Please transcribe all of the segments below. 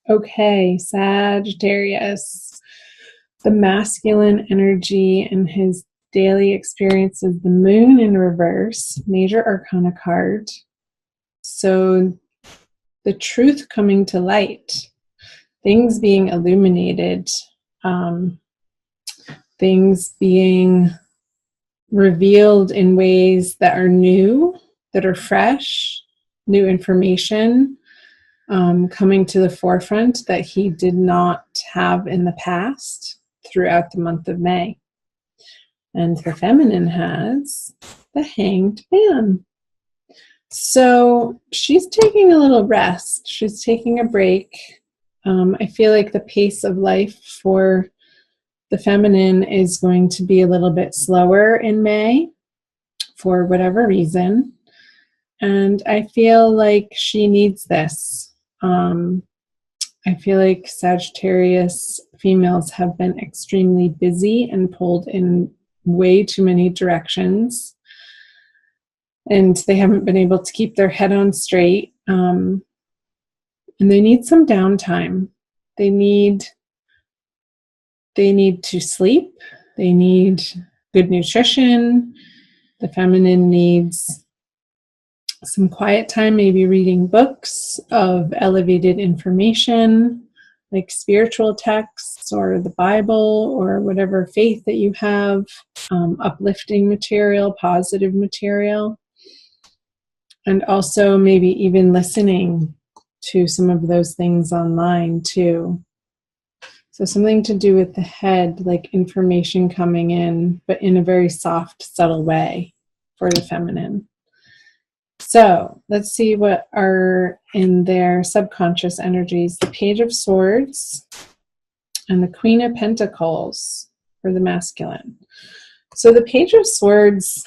Okay, Sagittarius. The masculine energy in his daily experience is the moon in reverse, major arcana card. So the truth coming to light, things being illuminated, um, things being revealed in ways that are new, that are fresh, new information coming to the forefront that he did not have in the past throughout the month of May. And the feminine has the Hanged Man. So she's taking a little rest. She's taking a break. I feel like the pace of life for the feminine is going to be a little bit slower in May for whatever reason. And I feel like she needs this. I feel like Sagittarius females have been extremely busy and pulled in way too many directions. And they haven't been able to keep their head on straight. And they need some downtime. They need to sleep. They need good nutrition. The feminine needs some quiet time, maybe reading books of elevated information, like spiritual texts or the Bible or whatever faith that you have, uplifting material, positive material, and also maybe even listening to some of those things online too. So something to do with the head, like information coming in, but in a very soft, subtle way for the feminine. So let's see what are in their subconscious energies. The Page of Swords and the Queen of Pentacles for the masculine. So the Page of Swords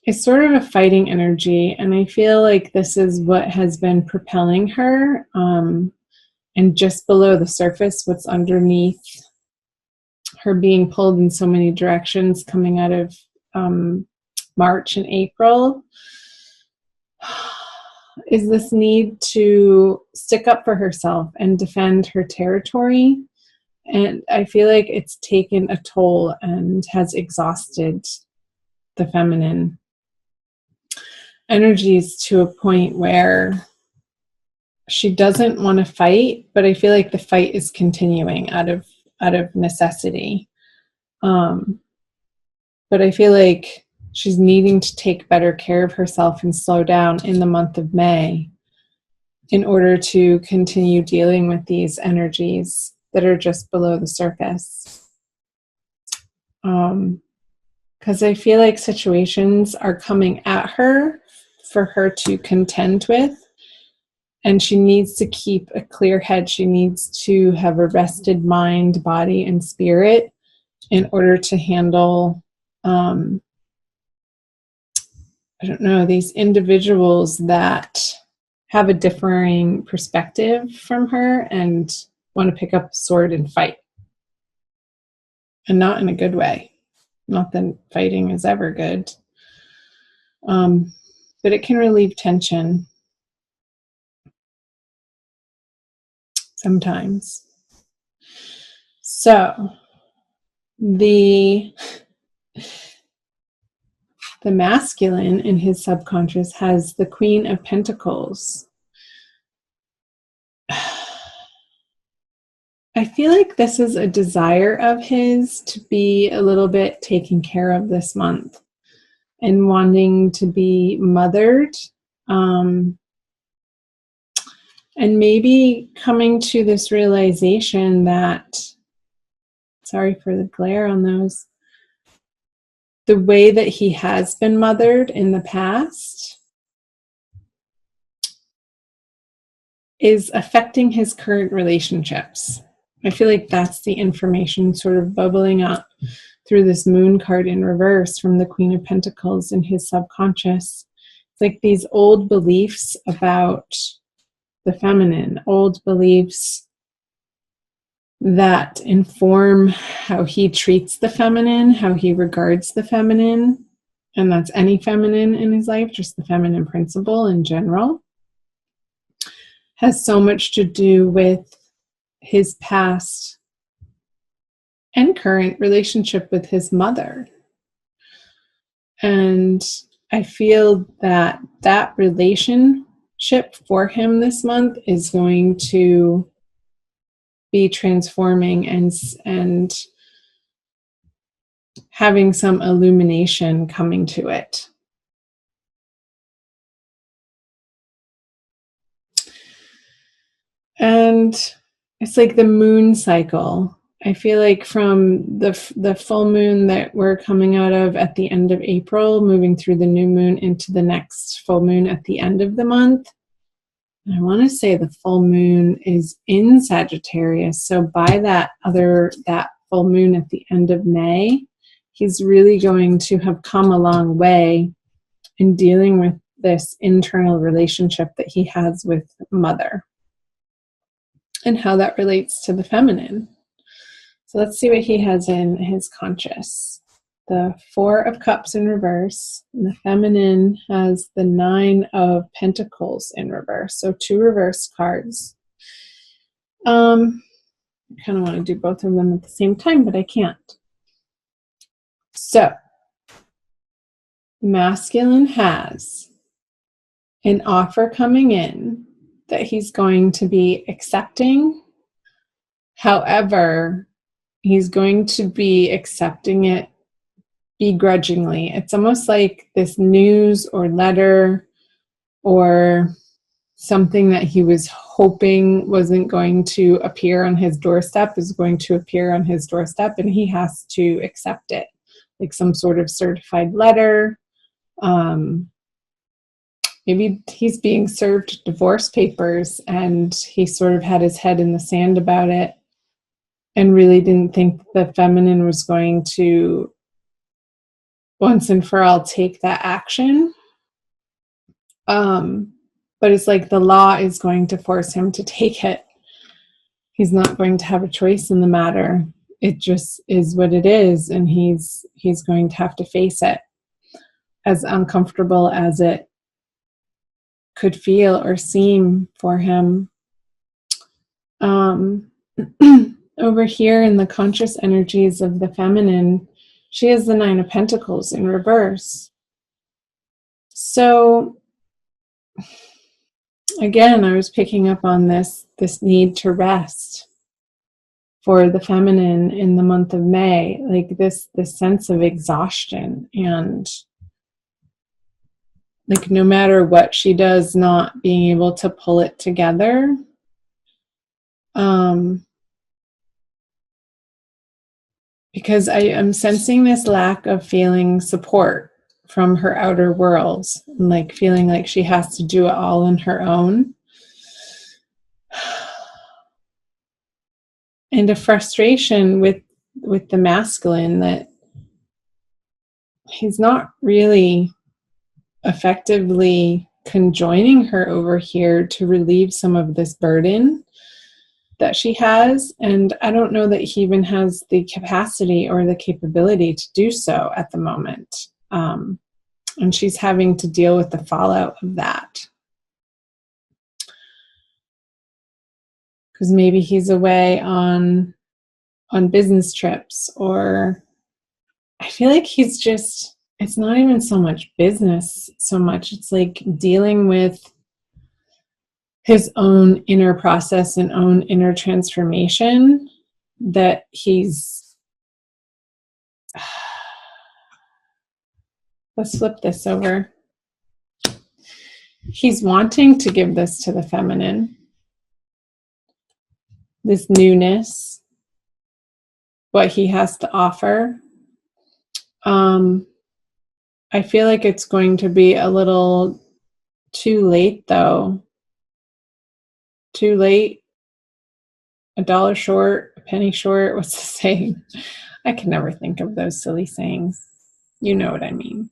is sort of a fighting energy, and I feel like this is what has been propelling her. And just below the surface, what's underneath her being pulled in so many directions coming out of March and April is this need to stick up for herself and defend her territory. And I feel like it's taken a toll and has exhausted the feminine energies to a point where she doesn't want to fight, but I feel like the fight is continuing out of necessity. But I feel like she's needing to take better care of herself and slow down in the month of May in order to continue dealing with these energies that are just below the surface. Because I feel like situations are coming at her for her to contend with, and she needs to keep a clear head. She needs to have a rested mind, body, and spirit in order to handle these individuals that have a differing perspective from her and want to pick up a sword and fight. And not in a good way. Not that fighting is ever good. But it can relieve tension sometimes. So, the masculine in his subconscious has the Queen of Pentacles. I feel like this is a desire of his to be a little bit taken care of this month and wanting to be mothered. And maybe coming to this realization that, sorry for the glare on those, the way that he has been mothered in the past is affecting his current relationships. I feel like that's the information sort of bubbling up through this moon card in reverse from the Queen of Pentacles in his subconscious. It's like these old beliefs about the feminine, old beliefs that inform how he treats the feminine, how he regards the feminine, and that's any feminine in his life, just the feminine principle in general. has so much to do with his past and current relationship with his mother. And I feel that that relationship for him this month is going to be transforming and having some illumination coming to it. And it's like the moon cycle. I feel like from the full moon that we're coming out of at the end of April, moving through the new moon into the next full moon at the end of the month. I want to say the full moon is in Sagittarius. So by that full moon at the end of May, he's really going to have come a long way in dealing with this internal relationship that he has with mother and how that relates to the feminine. So let's see what he has in his conscious. The 4 of Cups in reverse. And the feminine has the 9 of Pentacles in reverse. So 2 reverse cards. I kind of want to do both of them at the same time, but I can't. So, masculine has an offer coming in that he's going to be accepting. However, he's going to be accepting it begrudgingly. It's almost like this news or letter or something that he was hoping wasn't going to appear on his doorstep is going to appear on his doorstep, and he has to accept it, like some sort of certified letter. Maybe he's being served divorce papers and he sort of had his head in the sand about it and really didn't think the feminine was going to once and for all take that action. But it's like the law is going to force him to take it. He's not going to have a choice in the matter. It just is what it is, and he's going to have to face it, as uncomfortable as it could feel or seem for him. Over here in the conscious energies of the feminine, she has the 9 of Pentacles in reverse. So again, I was picking up on this need to rest for the feminine in the month of May, like this sense of exhaustion, and like no matter what she does, not being able to pull it together. Because I am sensing this lack of feeling support from her outer world, and like feeling like she has to do it all on her own. And a frustration with the masculine that he's not really effectively conjoining her over here to relieve some of this burden that she has. And I don't know that he even has the capacity or the capability to do so at the moment. And she's having to deal with the fallout of that. Because maybe he's away on business trips, or I feel like he's just, it's not even so much business so much. It's like dealing with his own inner process and own inner transformation that he's, let's flip this over. He's wanting to give this to the feminine, this newness, what he has to offer. I feel like it's going to be a little too late, though. Too late, a dollar short, a penny short. What's the saying? I can never think of those silly sayings. You know what I mean.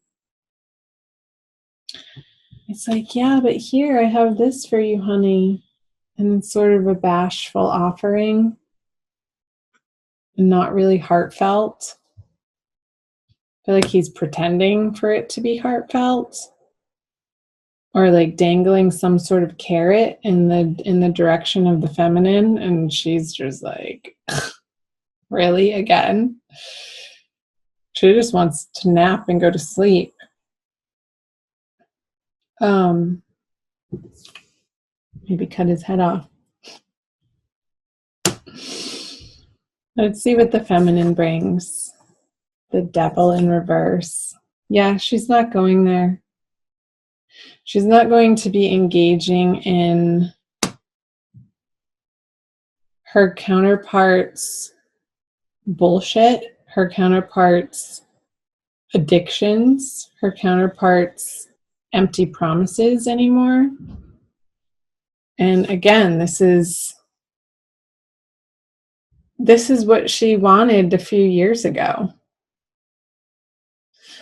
It's like, yeah, but here I have this for you, honey. And it's sort of a bashful offering and not really heartfelt. I feel like he's pretending for it to be heartfelt. or like dangling some sort of carrot in the direction of the feminine, and she's just like, really, again? She just wants to nap and go to sleep. Maybe cut his head off. Let's see what the feminine brings. The devil in reverse. Yeah, she's not going there. She's not going to be engaging in her counterpart's bullshit, her counterpart's addictions, her counterpart's empty promises anymore. And again, this is what she wanted a few years ago.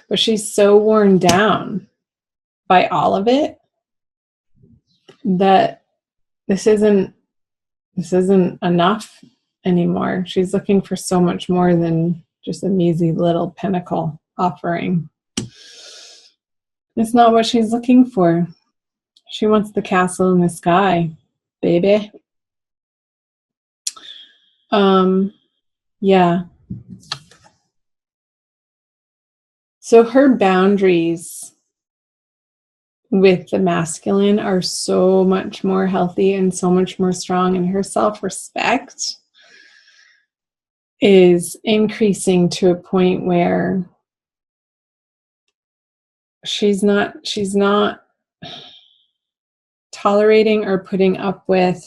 But she's so worn down by all of it that this isn't enough anymore. She's looking for so much more than just a measly little pinnacle offering. It's not what she's looking for. She wants the castle in the sky, baby. Yeah. So her boundaries with the masculine are so much more healthy and so much more strong, and her self-respect is increasing to a point where she's not tolerating or putting up with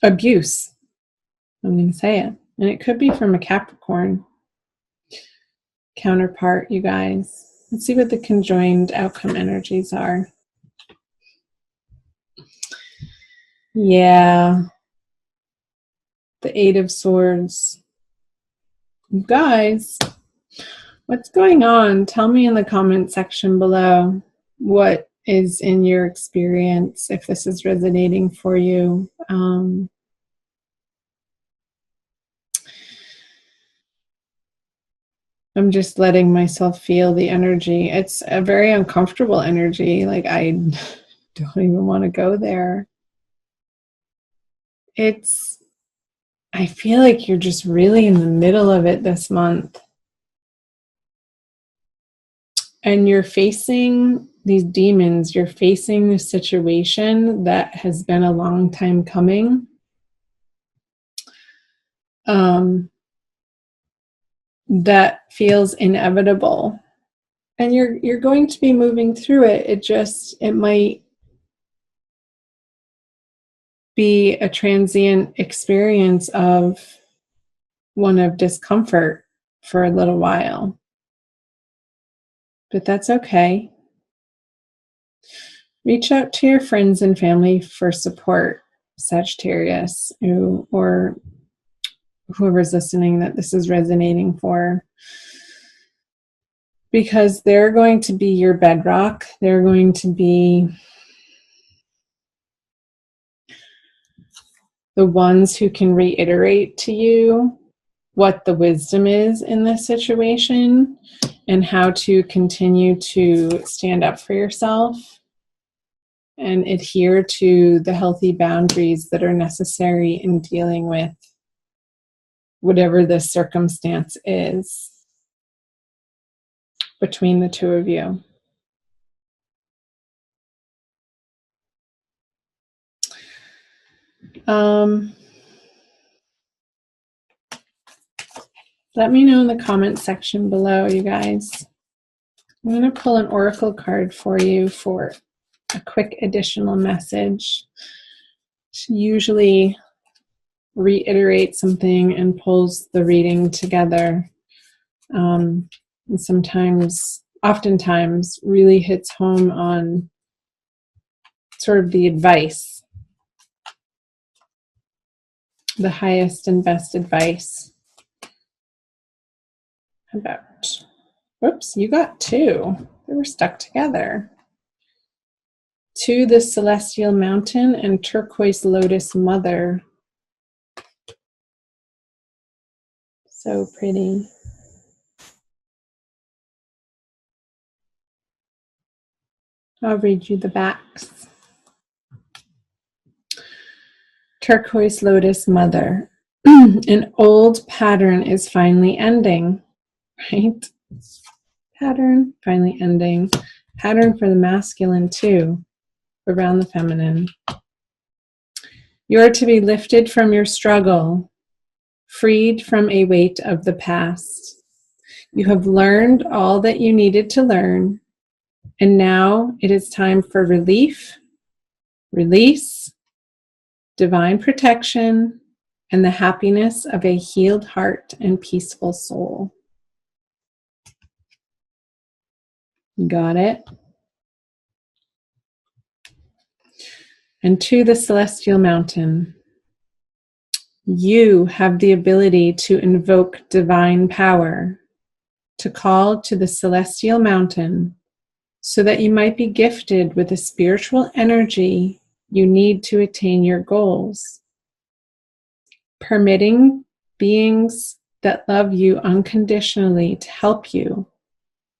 abuse. I'm going to say it. And it could be from a Capricorn counterpart, you guys. Let's see what the conjoined outcome energies are. Yeah. The Eight of Swords. You guys, what's going on? Tell me in the comment section below what is in your experience, if this is resonating for you. I'm just letting myself feel the energy. It's a very uncomfortable energy. Like, I don't even want to go there. I feel like you're just really in the middle of it this month. And you're facing these demons. You're facing this situation that has been a long time coming. That feels inevitable. And you're going to be moving through it. It might be a transient experience of one of discomfort for a little while. But that's okay. Reach out to your friends and family for support, Sagittarius, or whoever's listening that this is resonating for. Because they're going to be your bedrock. They're going to be the ones who can reiterate to you what the wisdom is in this situation and how to continue to stand up for yourself and adhere to the healthy boundaries that are necessary in dealing with whatever the circumstance is between the two of you. Let me know in the comment section below, you guys. I'm going to pull an oracle card for you for a quick additional message. She usually reiterates something and pulls the reading together. And oftentimes, really hits home on sort of the advice, the highest and best advice. Whoops, you got two. They were stuck together. To the Celestial Mountain and Turquoise Lotus Mother. So pretty. I'll read you the backs. Turquoise Lotus Mother. An old pattern is finally ending, right? Pattern finally ending. Pattern for the masculine too, around the feminine. You are to be lifted from your struggle, freed from a weight of the past. You have learned all that you needed to learn, and now it is time for relief, release, divine protection, and the happiness of a healed heart and peaceful soul. Got it? And to the celestial mountain, you have the ability to invoke divine power, to call to the celestial mountain so that you might be gifted with the spiritual energy you need to attain your goals. Permitting beings that love you unconditionally to help you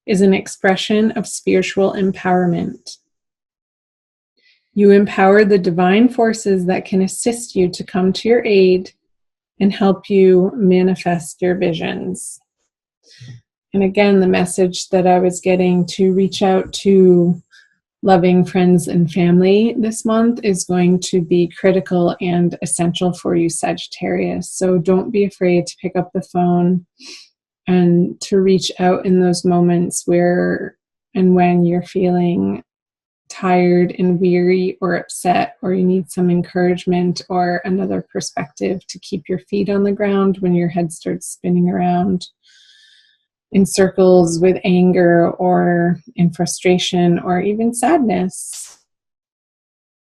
is an expression of spiritual empowerment. You empower the divine forces that can assist you to come to your aid and help you manifest your visions. And again, the message that I was getting to reach out to loving friends and family this month is going to be critical and essential for you, Sagittarius. So don't be afraid to pick up the phone and to reach out in those moments where and when you're feeling tired and weary or upset, or you need some encouragement or another perspective to keep your feet on the ground when your head starts spinning around in circles with anger or in frustration or even sadness.